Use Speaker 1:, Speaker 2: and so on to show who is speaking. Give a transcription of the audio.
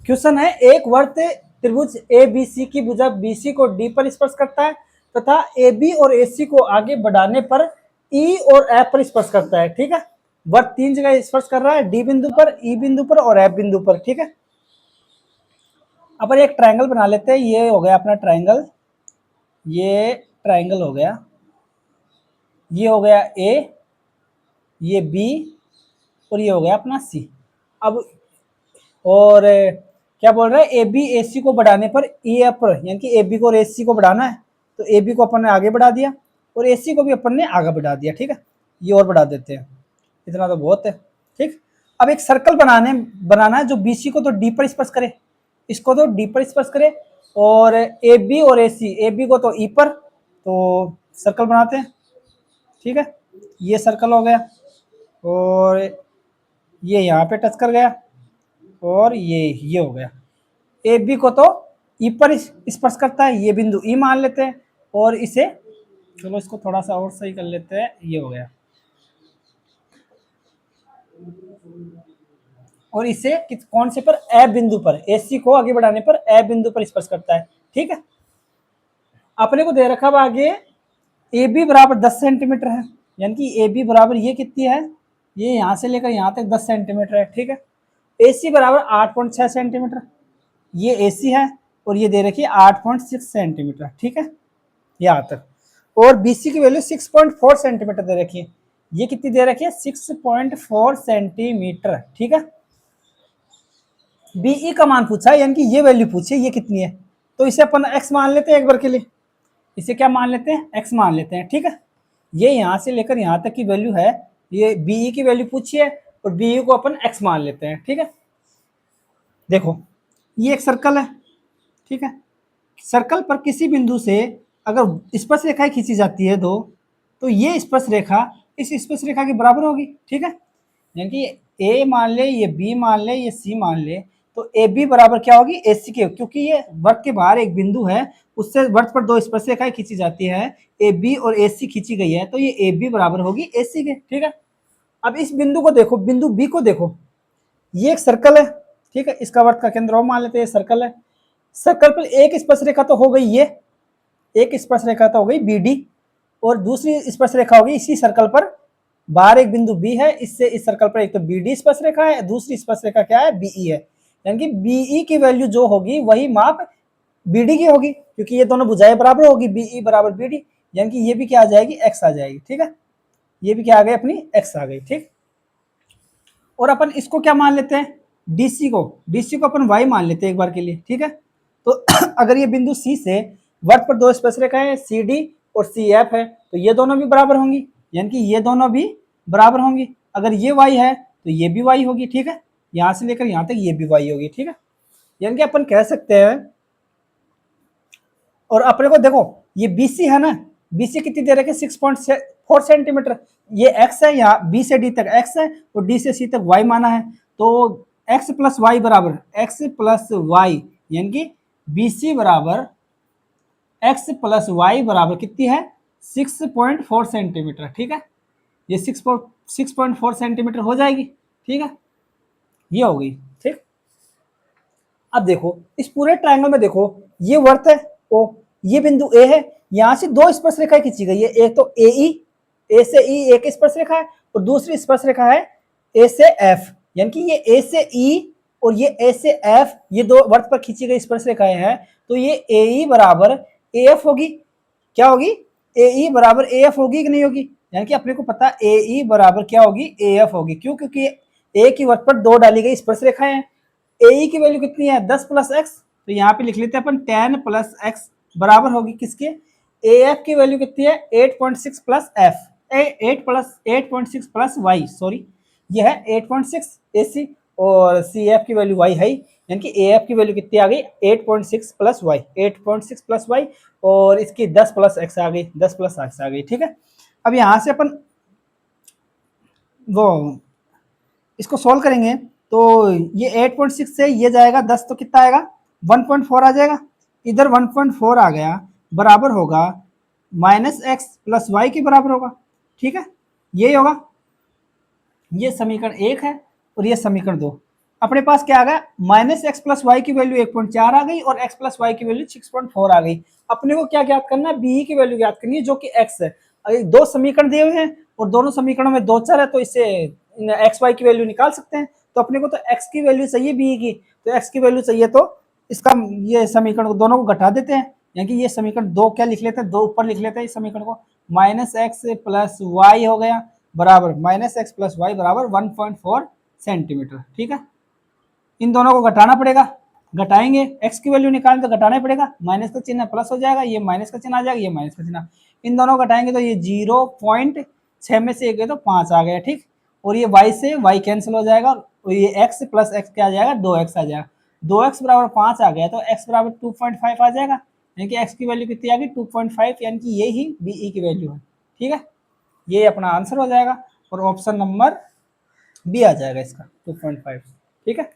Speaker 1: Question है, एक वर्त त्रिभुज ए बी सी की भुजा BC को D पर स्पर्श करता है तथा AB और AC को आगे बढ़ाने पर E और F पर स्पर्श करता है। ठीक है, वर्त 3 जगह स्पर्श कर रहा है, D बिंदु पर, E बिंदु पर और F बिंदु पर। ठीक है, अपन एक ट्रायंगल बना लेते हैं। ये हो गया अपना ट्रायंगल, ये ट्रायंगल हो गया, ये हो गया A, ये B और ये हो गया अपना C। अब और क्या बोल रहा है, ए बी ए सी को बढ़ाने पर ई एफ पर, यानी कि ए बी को और ए सी को बढ़ाना है, तो ए बी को अपन ने आगे बढ़ा दिया और ए सी को भी अपन ने आगे बढ़ा दिया। ठीक है, ये और बढ़ा देते हैं, इतना तो बहुत है। ठीक, अब एक सर्कल बनाना है जो बी सी को तो डी पर स्पर्श करे, इसको तो डी पर स्पर्श करे, और ए बी और ए बी को तो ई पर, तो सर्कल बनाते हैं। ठीक है, ये सर्कल हो गया और ये यहाँ पे टच कर गया और ये हो गया। ए बी को तो ई पर स्पर्श करता है, ये बिंदु ई मान लेते हैं, और इसे, चलो इसको थोड़ा सा और सही कर लेते हैं, ये हो गया। और इसे कौन से पर, ए बिंदु पर, ए सी को आगे बढ़ाने पर ए बिंदु पर स्पर्श करता है। ठीक है, अपने को दे रखा है आगे ए बी बराबर 10 सेंटीमीटर है, यानी कि ए बी बराबर ये कितनी है, ये यहाँ से लेकर यहाँ तक 10 सेंटीमीटर है। ठीक है, ए सी बराबर 8.6 सेंटीमीटर, ये ए सी है, और ये दे रखी है 8.6 सेंटीमीटर। ठीक है, यहाँ तक। और बी सी की वैल्यू 6.4 सेंटीमीटर दे रखी है, ये कितनी दे रखी है, 6.4 सेंटीमीटर। ठीक है, बीई का मान पूछा है, यानी कि ये वैल्यू पूछी है, ये कितनी है, तो इसे अपन एक्स मान लेते हैं एक बार के लिए, इसे क्या मान लेते हैं, एक्स मान लेते हैं। ठीक है, ये यहाँ से लेकर यहाँ तक की वैल्यू है, ये बीई की वैल्यू पूछी है और बीई को अपन एक्स मान लेते हैं। ठीक है, देखो ये एक सर्कल है। ठीक है, सर्कल पर किसी बिंदु से अगर स्पर्श रेखाएं खींची जाती है दो, तो ये स्पर्श रेखा इस स्पर्श रेखा के बराबर होगी। ठीक है, यानी कि ए मान ले, ये बी मान ले, ये सी मान ले, तो ए बी बराबर क्या होगी, ए सी के, क्योंकि ये वर्त के बाहर एक बिंदु है, उससे वर्त पर दो स्पर्श रेखाएं खींची जाती है, ए बी और ए सी खींची गई है, तो ये ए बी बराबर होगी ए सी के। ठीक है, अब इस बिंदु को देखो, बिंदु बी को देखो, ये एक सर्कल है। ठीक है, इसका वर्त का केंद्र मान लेते हैं, सर्कल है। सर्कल पर एक स्पर्श रेखा तो हो गई, ये एक स्पर्श रेखा तो हो गई बी डी, और दूसरी स्पर्श रेखा होगी इसी सर्कल पर, बाहर एक बिंदु बी है, इससे इस सर्कल पर एक तो बी डी स्पर्श रेखा है, दूसरी स्पर्श रेखा क्या है, बीई है, यानी कि बीई की वैल्यू जो होगी वही माप बीडी की होगी, क्योंकि ये दोनों भुजाएं बराबर होगी, बीई बराबर बीडी, यानी कि ये भी क्या आ जाएगी, एक्स आ जाएगी। ठीक है, ये भी क्या आ गई, अपनी एक्स आ गई। ठीक, और अपन इसको क्या मान लेते हैं, डीसी को अपन वाई मान लेते हैं एक बार के लिए। ठीक है, तो अगर ये बिंदु सी से वर्त पर दो स्पर्श रेखाएं हैं, सी डी और सी एफ है, तो ये दोनों भी बराबर होंगी, यानी कि ये दोनों भी बराबर होंगी। अगर ये वाई है तो ये भी वाई होगी। ठीक है, यहां से लेकर यहां तक ये भी वाई होगी। ठीक है, यानी कि अपन कह सकते हैं, और अपने को देखो ये बीसी है ना, बीसी कितनी दे रखे, 6.4 सेंटीमीटर, ये एक्स है, यहाँ बी से डी तक एक्स है और डी से सी तक वाई माना है, तो एक्स प्लस वाई बराबर एक्स प्लस वाई, यानी कि बीसी बराबर एक्स प्लस वाई बराबर कितनी है, 6.4 सेंटीमीटर। ठीक है, ये 6.4 सेंटीमीटर हो जाएगी। ठीक है, ये हो गई। ठीक, अब देखो इस पूरे ट्रायंगल में देखो, ये वर्त है ओ, ये बिंदु ए है, यहां से दो स्पर्श रेखाएं खींची गई है, एक तो ए से ई एक स्पर्श रेखा है, और दूसरी स्पर्श रेखा है ए से एफ, यानी कि ये ए से ई और ये ए से एफ, ये दो वर्त पर खींची गई स्पर्श रेखाएं हैं, तो ये ए ई बराबर ए एफ होगी। क्या होगी, ए ई बराबर ए एफ होगी कि नहीं होगी, यानी कि अपने को पता ए ई बराबर क्या होगी, ए एफ होगी। क्यों, क्योंकि ए की वर्त पर दो डाली गई स्पर्श रेखाएं हैं। ए ई की वैल्यू कितनी है, 10 प्लस एक्स, तो यहाँ पे लिख लेते हैं अपन 10 प्लस एक्स बराबर होगी किसके, ए एफ की वैल्यू कितनी है, 8.6 plus F, 8.6 plus Y, sorry ये है 8.6 ए सी, और सी एफ की वैल्यू वाई है, यानी कि ए एफ की वैल्यू कितनी आ गई, 8.6 प्लस वाई, 8.6 प्लस वाई, और इसकी 10 प्लस एक्स आ गई, 10 प्लस एक्स आ गई। ठीक है, अब यहाँ से अपन वो इसको सॉल्व करेंगे, तो ये 8.6 से ये जाएगा 10, तो कितना आएगा, 1.4 आ जाएगा, इधर 1.4 आ गया, बराबर होगा माइनस एक्स प्लस वाई के बराबर होगा। ठीक है, यही होगा, ये समीकरण 1 है और ये समीकरण 2। अपने पास क्या आ गया, माइनस एक्स प्लस वाई की वैल्यू 1.4 आ गई और एक्स प्लस वाई की वैल्यू 6.4 आ गई। अपने को क्या ज्ञात करना है, बी की वैल्यू ज्ञात करनी है जो कि एक्स है। अगर दो समीकरण दिए हुए हैं और दोनों समीकरणों में दो चर है तो इससे एक्स वाई की वैल्यू निकाल सकते हैं। तो अपने को तो एक्स की वैल्यू चाहिए बी की, तो एक्स की वैल्यू चाहिए तो इसका ये समीकरण को दोनों को घटा देते हैं, यानी कि ये समीकरण दो क्या लिख लेते हैं, दो ऊपर लिख लेते हैं इस समीकरण को, माइनस एक्स प्लस वाई हो गया बराबर माइनस एक्स प्लस वाई बराबर 1.4 सेंटीमीटर। ठीक है, इन दोनों को घटाना पड़ेगा, घटाएंगे एक्स की वैल्यू निकालने तो घटाना ही पड़ेगा, माइनस का चिन्ह प्लस हो जाएगा, ये माइनस का चिन्ह आ जाएगा, ये माइनस का चिन्ह, इन दोनों को घटाएंगे तो ये 0.6 में से एक है तो 5 आ गया। ठीक, और ये y से y कैंसिल हो जाएगा और ये x प्लस एक्स क्या आ जाएगा, 2x आ जाएगा, 2x बराबर 5 आ गया तो x बराबर 2.5 आ जाएगा, यानी कि x की वैल्यू कितनी आ गई 2.5, यानी कि ये ही बी की वैल्यू है। ठीक है, ये अपना आंसर हो जाएगा और ऑप्शन नंबर बी आ जाएगा इसका 2.5। ठीक है।